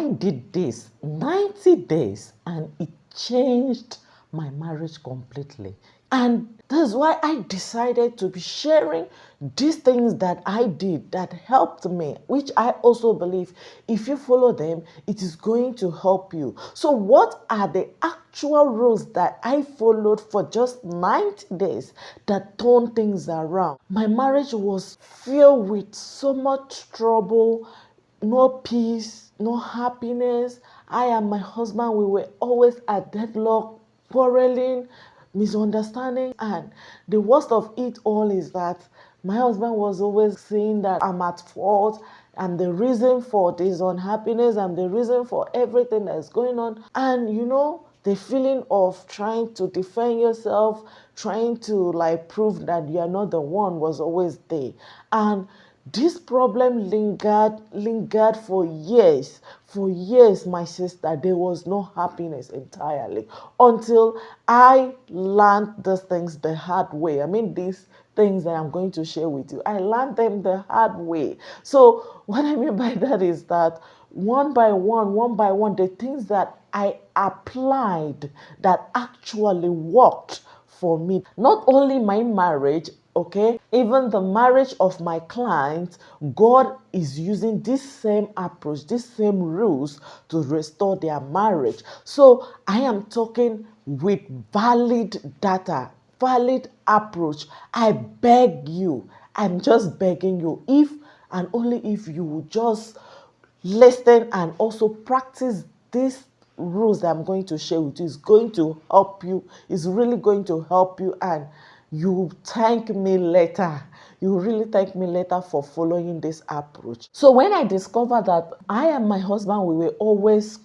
I did this 90 days and it changed my marriage completely. And that's why I decided to be sharing these things that I did that helped me, which I also believe if you follow them, it is going to help you. So what are the actual rules that I followed for just 90 days that turned things around? My marriage was filled with so much trouble, no peace, no happiness. I and my husband, we were always at deadlock, quarreling, misunderstanding. And the worst of it all is that my husband was always saying that I'm at fault. I'm the reason for this unhappiness. I'm the reason for everything that's going on. And the feeling of trying to defend yourself, trying to prove that you are not the one was always there. And this problem lingered for years. For years, my sister, there was no happiness entirely until I learned these things the hard way. I mean, these things that I'm going to share with you, I learned them the hard way. So what I mean by that is that one by one, the things that I applied that actually worked for me, not only my marriage, okay, even the marriage of my clients, God is using this same approach, these same rules to restore their marriage. So I am talking with valid data, valid approach. I beg you, I'm just begging you, if and only if you will just listen and also practice these rules that I'm going to share with you, is going to help you. It's really going to help you, and you thank me later. You really thank me later for following this approach. So when I discovered that I and my husband, we were always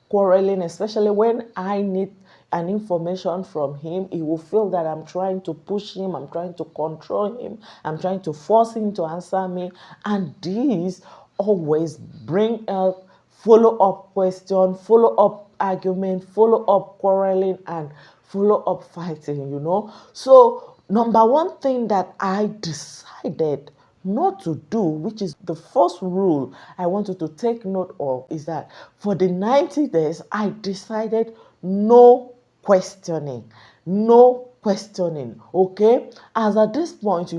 quarreling, especially when I need an information from him, he will feel that I'm trying to push him, I'm trying to control him, I'm trying to force him to answer me. And these always bring up follow-up question, follow-up argument, follow-up quarreling, and follow-up fighting, So number one thing that I decided not to do, which is the first rule I want you to take note of, is that for the 90 days, I decided no questioning. No questioning, okay? As at this point,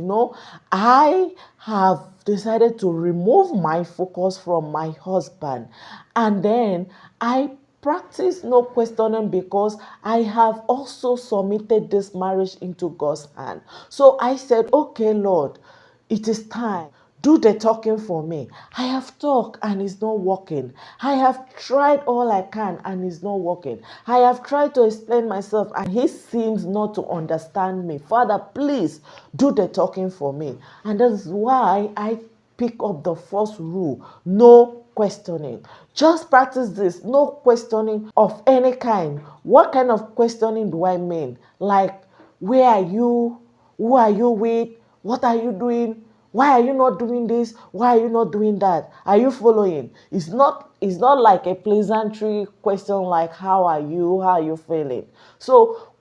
I have decided to remove my focus from my husband. And then I practice no questioning because I have also submitted this marriage into God's hand. So I said, okay, Lord, it is time. Do the talking for me. I have talked and it's not working. I have tried all I can and it's not working. I have tried to explain myself and he seems not to understand me. Father, please do the talking for me. And that's why I pick up the first rule: no questioning. Just practice this: no questioning of any kind. What kind of questioning do I mean? Like, where are you? Who are you with? What are you doing? Why are you not doing this? Why are you not doing that? Are you following? It's not like a pleasantry question like, how are you? How are you feeling? So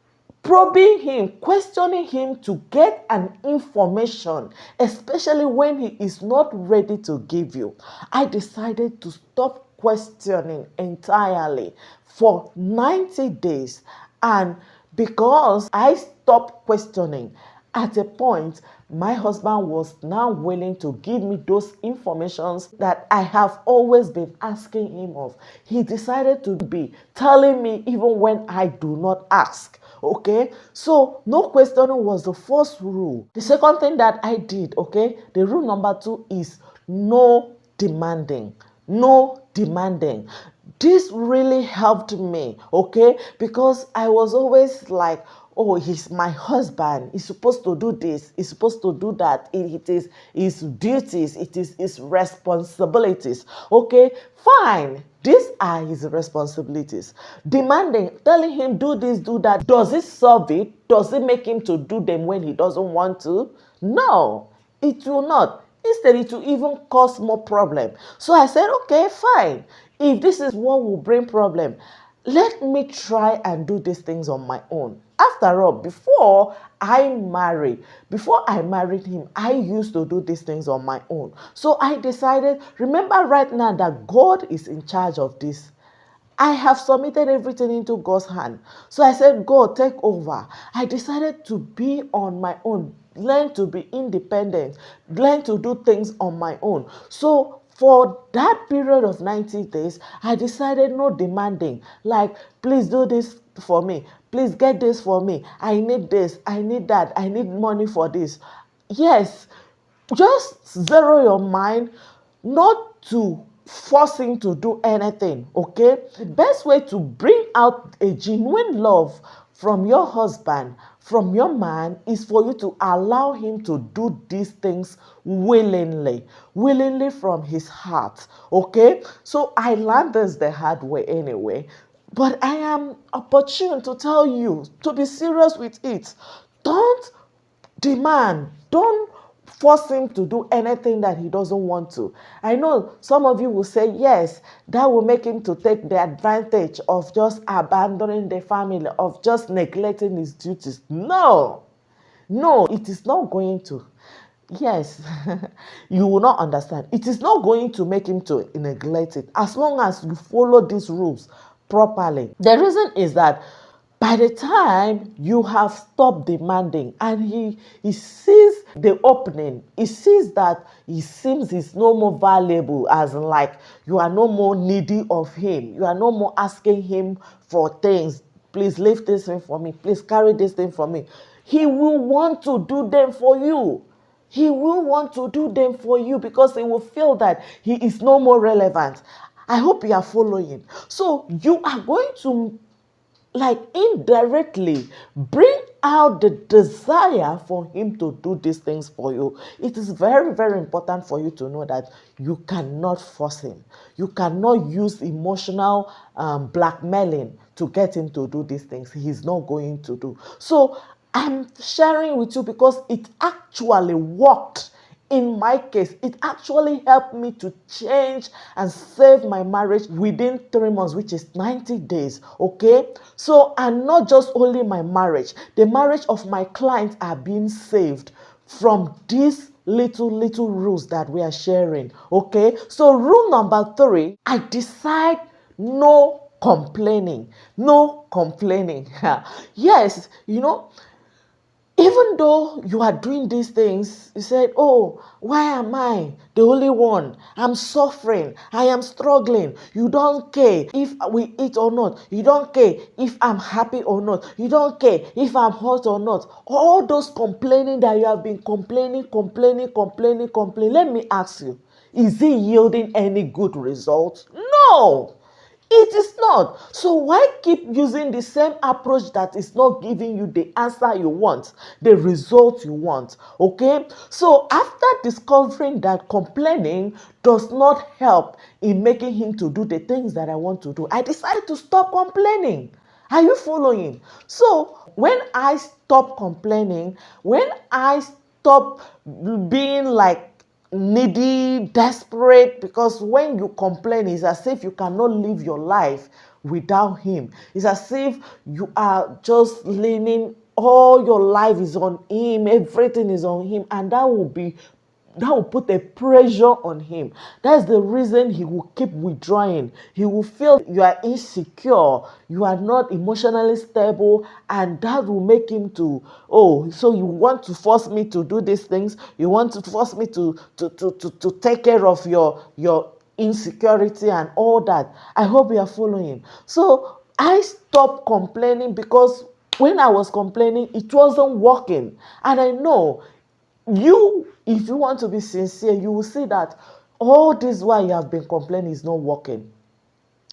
probing him, questioning him to get an information, especially when he is not ready to give you. I decided to stop questioning entirely for 90 days. And because I stopped questioning, at a point, my husband was now willing to give me those informations that I have always been asking him of. He decided to be telling me even when I do not ask. Okay, so no questioning was the first rule. The second thing that I did, okay, the rule number 2 is no demanding. No demanding. This really helped me, okay, because I was always like, oh, he's my husband. He's supposed to do this. He's supposed to do that. It is his duties. It is his responsibilities. Okay, fine. These are his responsibilities. Demanding, telling him do this, do that. Does it solve it? Does it make him to do them when he doesn't want to? No, it will not. Instead, it will even cause more problem. So I said, okay, fine. If this is what will bring problem, let me try and do these things on my own. After all, before I married him, I used to do these things on my own. So I decided, remember right now that God is in charge of this. I have submitted everything into God's hand. So I said, God, take over. I decided to be on my own, learn to be independent, learn to do things on my own. So for that period of 90 days, I decided no demanding, like, please do this for me, please get this for me, I need this, I need that, I need money for this. Yes, just zero your mind not to force him to do anything, okay? The best way to bring out a genuine love from your husband, from your man, is for you to allow him to do these things willingly from his heart, okay? So I learned this the hard way anyway, but I am opportune to tell you to be serious with it. Don't demand, don't force him to do anything that he doesn't want to. I know some of you will say, yes, that will make him to take the advantage of just abandoning the family, of just neglecting his duties. No, it is not going to. Yes, you will not understand. It is not going to make him to neglect it as long as you follow these rules properly. The reason is that by the time you have stopped demanding and he sees the opening, he sees that he seems he's no more valuable, as in like you are no more needy of him. You are no more asking him for things. Please lift this thing for me. Please carry this thing for me. He will want to do them for you. He will want to do them for you because he will feel that he is no more relevant. I hope you are following. So you are going to, like, indirectly bring out the desire for him to do these things for you. It is very, very important for you to know that you cannot force him. You cannot use emotional blackmailing to get him to do these things. He's not going to do. So I'm sharing with you because it actually worked. In my case, it actually helped me to change and save my marriage within 3 months, which is 90 days, okay? So, and not just only my marriage, the marriage of my clients are being saved from these little rules that we are sharing, okay? So rule number 3, I decide no complaining. No complaining. Yes, even though you are doing these things, you said, oh, why am I the only one? I'm suffering. I am struggling. You don't care if we eat or not. You don't care if I'm happy or not. You don't care if I'm hot or not. All those complaining that you have been complaining. Let me ask you, is it yielding any good results? No. It is not. So why keep using the same approach that is not giving you the answer you want, the result you want? Okay? So after discovering that complaining does not help in making him to do the things that I want to do, I decided to stop complaining. Are you following? So when I stop complaining, when I stop being like needy, desperate, because when you complain, it's as if you cannot live your life without him. It's as if you are just leaning, all your life is on him, everything is on him, and that will put a pressure on him. That's the reason he will keep withdrawing. He will feel you are insecure, you are not emotionally stable, and that will make him to, oh, so you want to force me to do these things? You want to force me to take care of your insecurity and all that. I hope you are following. So I stopped complaining because when I was complaining, it wasn't working. And I know if you want to be sincere, you will see that all this while you have been complaining is not working.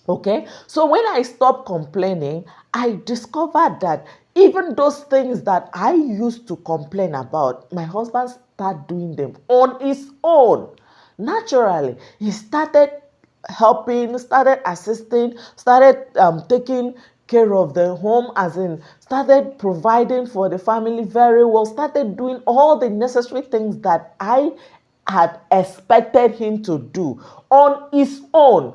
Okay? So when I stopped complaining, I discovered that even those things that I used to complain about, my husband started doing them on his own. Naturally, he started helping, started assisting, started taking care of the home, as in started providing for the family very well, started doing all the necessary things that I had expected him to do on his own.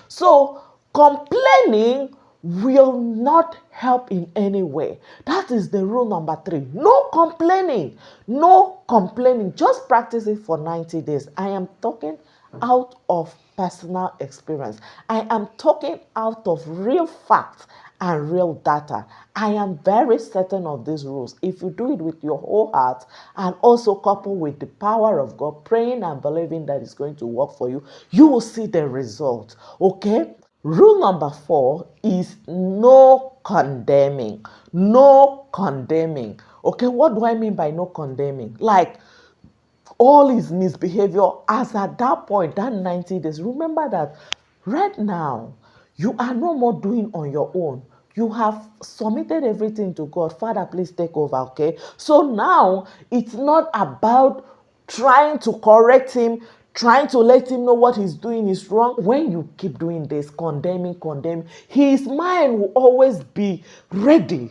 So Complaining will not help in any way. That is the rule number 3. No complaining. No complaining. Just practice it for 90 days. I am talking out of personal experience. I am talking out of real facts and real data. I am very certain of these rules. If you do it with your whole heart and also couple with the power of God, praying and believing that it's going to work for you, you will see the result. Okay? Rule number 4 is no condemning. No condemning. Okay, what do I mean by no condemning? Like all his misbehavior as at that point, that 90 days. Remember that right now, you are no more doing on your own. You have submitted everything to God. Father, please take over, okay? So now, it's not about trying to correct him, trying to let him know what he's doing is wrong. When you keep doing this, condemning, his mind will always be ready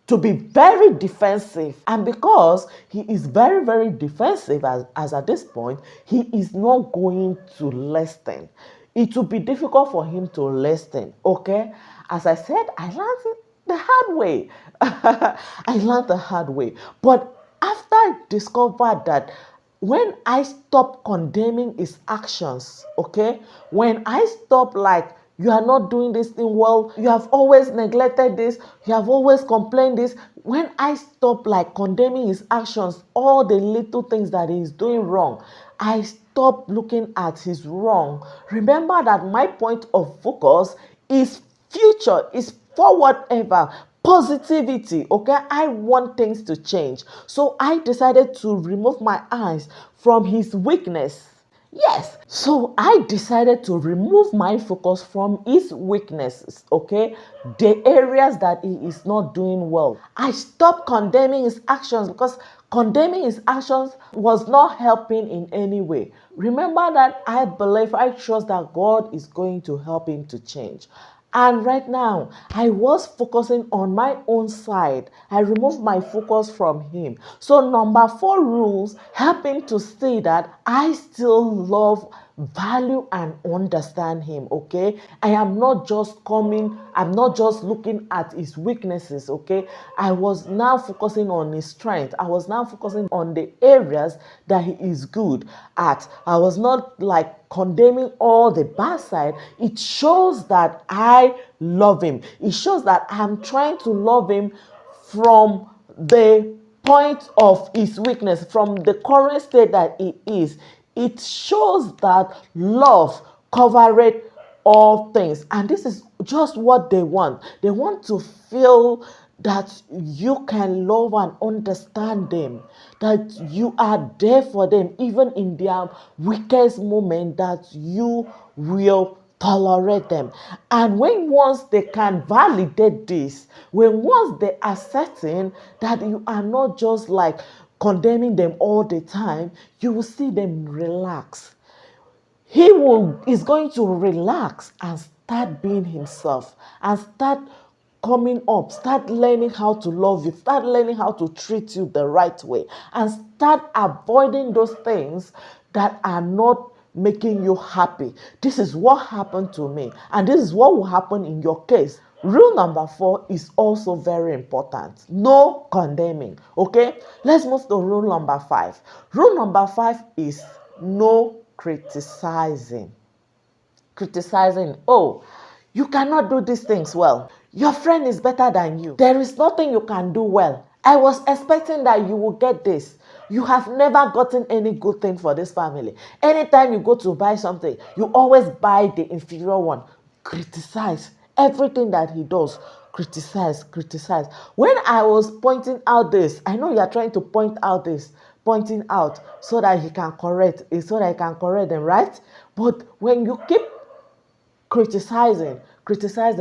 to be very defensive. And because he is very, very defensive as at this point, he is not going to listen. It will be difficult for him to listen, okay? As I said, I learned it the hard way. I learned the hard way. But after I discovered that when I stop condemning his actions, okay? When I stop like, you are not doing this thing well, you have always neglected this, you have always complained this. When I stop like condemning his actions, all the little things that he is doing wrong, I stop looking at his wrong. Remember that my point of focus is future, is forward ever. Positivity, okay? I want things to change. So I decided to remove my eyes from his weakness. Yes, so I decided to remove my focus from his weaknesses, okay? The areas that he is not doing well. I stopped condemning his actions because condemning his actions was not helping in any way. Remember that I trust that God is going to help him to change. And right now, I was focusing on my own side. I removed my focus from him. So number 4 rules help him to see that I still love, value, and understand him, okay? I'm not just looking at his weaknesses, okay? I was now focusing on his strength. I was now focusing on the areas that he is good at. I was not like condemning all the bad side. It shows that I love him. It shows that I'm trying to love him from the point of his weakness, from the current state that he is. It shows that love covers all things. And this is just what they want. They want to feel that you can love and understand them, that you are there for them, even in their weakest moment, that you will tolerate them. And when once they can validate this, when once they are certain that you are not just like condemning them all the time, you will see them relax. Is going to relax and start being himself and start coming up, start learning how to love you, start learning how to treat you the right way, and start avoiding those things that are not making you happy. This is what happened to me, and this is what will happen in your case. Rule number 4 is also very important. No condemning. Okay, let's move to rule number 5. Rule number 5 is no criticizing. Oh, you cannot do these things well. Your friend is better than you. There is nothing you can do well. I was expecting that you will get this. You have never gotten any good thing for this family. Anytime you go to buy something, you always buy the inferior one. Criticize everything that he does. Criticize. When I was pointing out this, I know you are trying to pointing out so that he can correct them, right? But when you keep criticizing,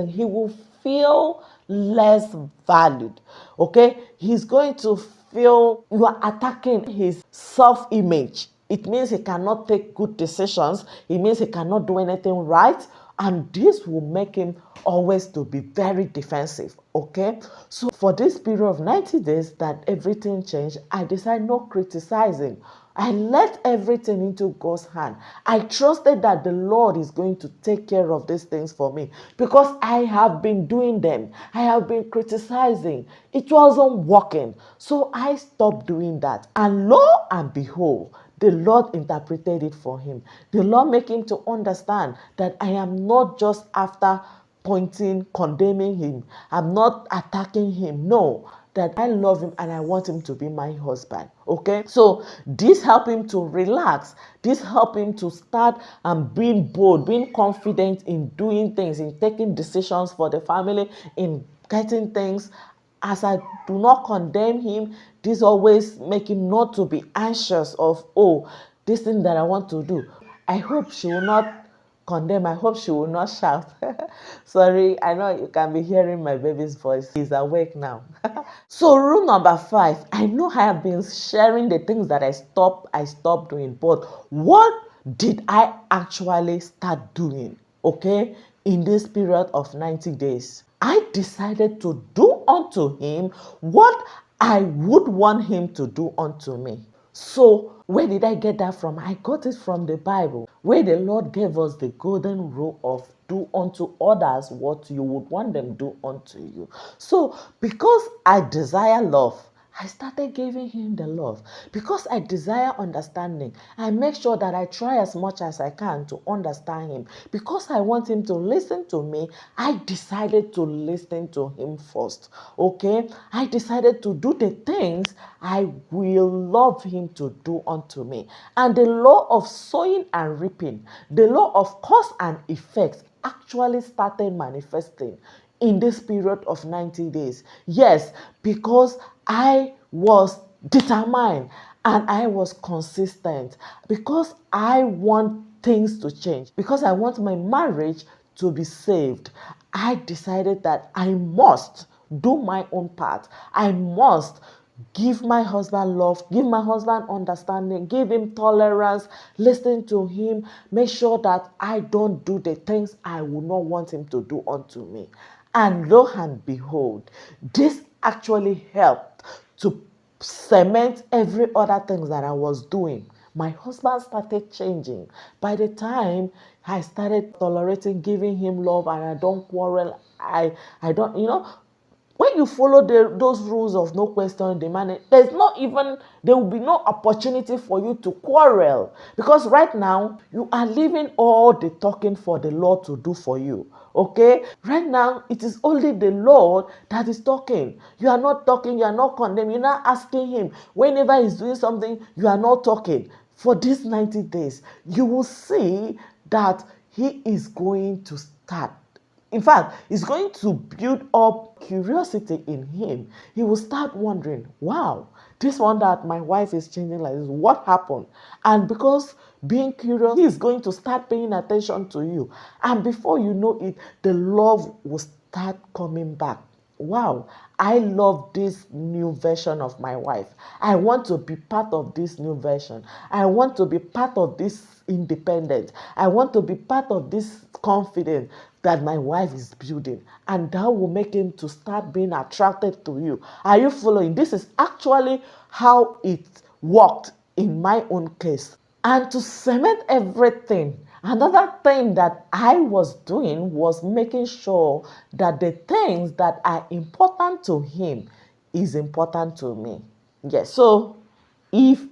he will feel less valued. Okay, he's going to feel you are attacking his self-image. It means he cannot take good decisions. It means he cannot do anything right, and this will make him always to be very defensive. Okay, so for this period of 90 days that everything changed, I decided no criticizing. I let everything into God's hand. I trusted that the Lord is going to take care of these things for me because I have been doing them. I have been criticizing. It wasn't working. So I stopped doing that. And lo and behold, the Lord interpreted it for him. The Lord made him to understand that I am not just after pointing, condemning him. I'm not attacking him. No, that I love him and I want him to be my husband. Okay, so this helped him to relax. This helped him to start being bold, being confident in doing things, in taking decisions for the family, in getting things. As I do not condemn him, this always make him not to be anxious of, oh, this thing that I want to do. I hope she will not condemn. I hope she will not shout. Sorry, I know you can be hearing my baby's voice. He's awake now. So rule number 5, I know I have been sharing the things that I stopped doing, but what did I actually start doing? Okay, in this period of 90 days, I decided to do unto him what I would want him to do unto me. So where did I get that from? I got it from the Bible, where the Lord gave us the golden rule of do unto others what you would want them do unto you. So because I desire love, I started giving him the love. Because I desire understanding, I make sure that I try as much as I can to understand him. Because I want him to listen to me, I decided to listen to him first. Okay? I decided to do the things I will love him to do unto me. And the law of sowing and reaping, the law of cause and effect actually started manifesting in this period of 90 days. Yes, because I was determined and I was consistent, because I want things to change, because I want my marriage to be saved. I decided that I must do my own part. I must give my husband love, give my husband understanding, give him tolerance, listen to him, make sure that I don't do the things I would not want him to do unto me. And lo and behold, this actually helped to cement every other thing that I was doing. My husband started changing. By the time I started tolerating, giving him love, and I don't quarrel, I don't, when you follow those rules of no question demanding, there will be no opportunity for you to quarrel, because right now you are leaving all the talking for the Lord to do for you. Okay, right now it is only the Lord that is talking. You are not talking, you are not condemning, you're not asking him. Whenever he's doing something, you are not talking. For these 90 days, you will see that he is going to start. In fact, it's going to build up curiosity in him. He will start wondering, wow, this one that my wife is changing like this, what happened? And because being curious, he is going to start paying attention to you. And before you know it, the love will start coming back. Wow, I love this new version of my wife. I want to be part of this new version. I want to be part of this independence. I want to be part of this confidence that my wife is building. And that will make him to start being attracted to you. Are you following? This is actually how it worked in my own case. And to cement everything, another thing that I was doing was making sure that the things that are important to him is important to me. Yes, so if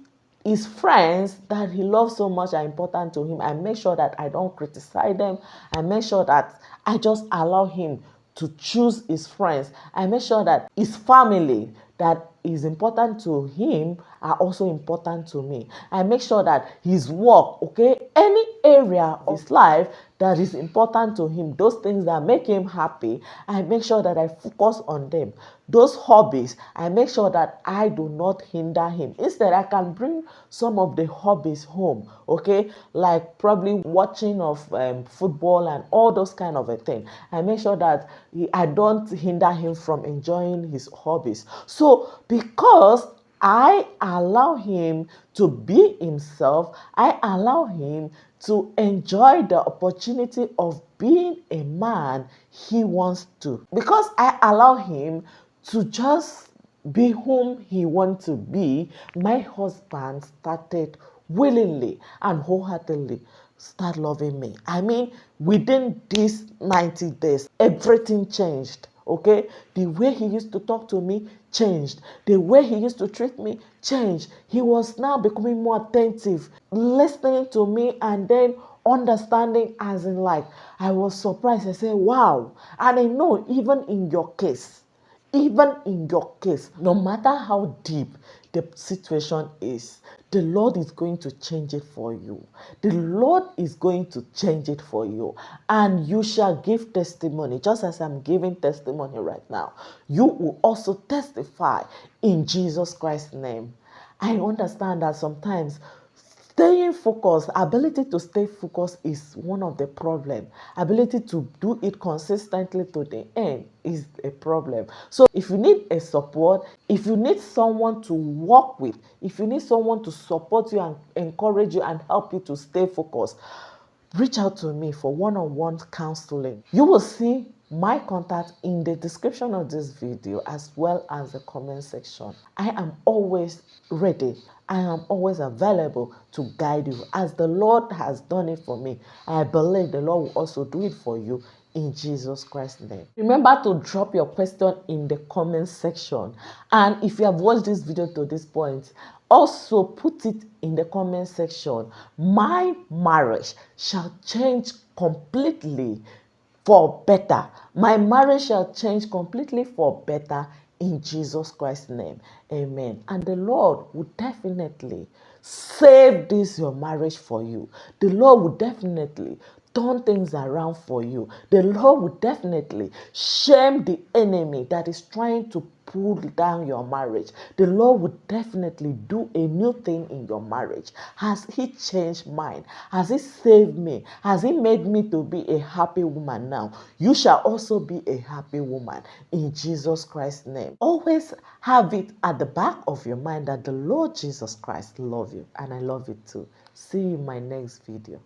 his friends that he loves so much are important to him, I make sure that I don't criticize them. I make sure that I just allow him to choose his friends. I make sure that his family that is important to him are also important to me. I make sure that his work, okay, any area of his life that is important to him, those things that make him happy, I make sure that I focus on them. Those hobbies, I make sure that I do not hinder him. Instead, I can bring some of the hobbies home, okay, like probably watching of football and all those kind of a thing. I make sure that I don't hinder him from enjoying his hobbies. So because I allow him to be himself, I allow him to enjoy the opportunity of being a man he wants to. Because I allow him to just be whom he wants to be, my husband started willingly and wholeheartedly start loving me. I mean, within these 90 days, everything changed. Okay, the way he used to talk to me changed, the way he used to treat me changed. He was now becoming more attentive, listening to me, and then understanding, as in, like, I was surprised. I said, wow. And I know, even in your case, no matter how deep the situation is, the Lord is going to change it for you. The Lord is going to change it for you. And you shall give testimony, just as I'm giving testimony right now. You will also testify in Jesus Christ's name. I understand that sometimes staying focused, ability to stay focused is one of the problems. Ability to do it consistently to the end is a problem. So if you need a support, if you need someone to work with, if you need someone to support you and encourage you and help you to stay focused, reach out to me for one-on-one counseling. You will see my contact in the description of this video as well as the comment section. I am always ready. I am always available to guide you. As the Lord has done it for me, I believe the Lord will also do it for you in Jesus Christ's name. Remember to drop your question in the comment section. And if you have watched this video to this point, also put it in the comment section. My marriage shall change completely for better. My marriage shall change completely for better in Jesus Christ's name. Amen. And the Lord will definitely save this your marriage for you. The Lord will definitely turn things around for you. The Lord will definitely shame the enemy that is trying to pull down your marriage. The Lord will definitely do a new thing in your marriage. Has He changed mine? Has He saved me? Has He made me to be a happy woman now? You shall also be a happy woman in Jesus Christ's name. Always have it at the back of your mind that the Lord Jesus Christ loves you, and I love you too. See you in my next video.